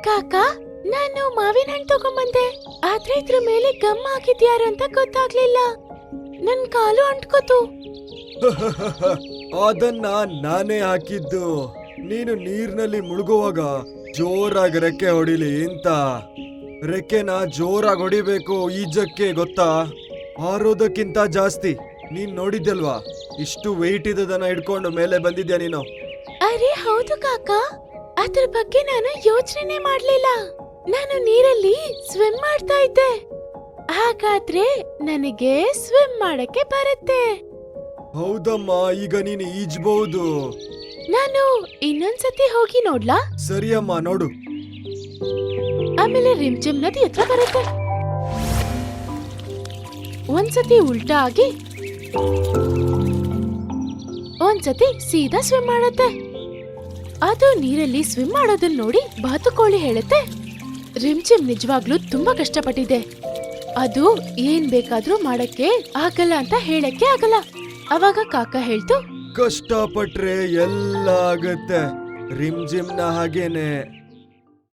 ಕಾಕ, ನಾನು ಮಾವಿನ ಹಣ್ಣು ತಗೊಂಬಂದೆ. ಆದ್ರೆ ಇದ್ರ ಮೇಲೆ ಗಮ್ ಹಾಕಿದ್ಯಾರು ಅಂತ ಗೊತ್ತಾಗ್ಲಿಲ್ಲ. ನನ್ ಕಾಲು ಅಂಟ್ಕೋತು. ಅದನ್ನ ನಾನೇ ಹಾಕಿದ್ದು. ನೀನು ನೀರ್ನಲ್ಲಿ ಮುಳುಗುವಾಗ ಜೋರಾಗಿ ರೆಕ್ಕೆ ಹೊಡಿಲಿ ಅಂತ. ರೆಕ್ಕೆನ ಜೋರಾಗಿ ಹೊಡಿಬೇಕು ಈಜಕ್ಕೆ, ಗೊತ್ತಾ? ಹಾರೋದಕ್ಕಿಂತ ಜಾಸ್ತಿ. ನೀನ್ ನೋಡಿದ್ಯಲ್ವಾ, ಇಷ್ಟು ವೆಯ್ಟ್ ಇದ್ದದನ್ನ ಹಿಡ್ಕೊಂಡು ಮೇಲೆ ಬಂದಿದ್ಯಾ ನೀನು. ಅರೆ ಹೌದು ಕಾಕ, ಅದ್ರ ಬಗ್ಗೆ ನಾನು ಯೋಚನೆ ಮಾಡ್ಲಿಲ್ಲ. ನಾನು ನೀರಲ್ಲಿ ಸ್ವಿಮ್ ಮಾಡ್ತಾ ಇದ್ದೆ. ಹಾಗಾದ್ರೆ ನನಗೆ ಸ್ವಿಮ್ ಮಾಡಕ್ಕೆ ಬರುತ್ತೆ. ಹೌದಮ್ಮ, ಈಗ ನೀನು ಈಜ್ಬಹುದು. ನಾನು ಇನ್ನೊಂದ್ಸತಿ ಹೋಗಿ ನೋಡ್ಲಾ? ಸರಿಯಮ್ಮ, ನೋಡು. ಆಮೇಲೆ ರಿಮ್ಜಿಮ್ ನದಿ ಹತ್ರ ಬರುತ್ತೆ. ಒಂದ್ಸತಿ ಉಲ್ಟಾ ಆಗಿ ಒಂದ್ಸತಿ ಸೀದಾ ಸ್ವಿಮ್ ಮಾಡುತ್ತೆ. ಅದು ನೀರಲ್ಲಿ ಸ್ವಿಮ್ ಮಾಡೋದನ್ನ ನೋಡಿ ಬಾತುಕೋಳಿ ಹೇಳುತ್ತೆ, ರಿಮ್ಜಿಮ್ ನಿಜವಾಗ್ಲೂ ತುಂಬಾ ಕಷ್ಟಪಟ್ಟಿದೆ. ಅದು ಏನ್ ಬೇಕಾದ್ರೂ ಮಾಡಕ್ಕೆ ಆಗಲ್ಲ ಅಂತ ಹೇಳಕ್ಕೆ ಆಗಲ್ಲ. ಅವಾಗ ಕಾಕ ಹೇಳ್ತು, ಕಷ್ಟಪಟ್ರೆ ಎಲ್ಲ ಆಗತ್ತೆ. ರಿಮ್ಜಿಮ್ನ ಹಾಗೇನೆ.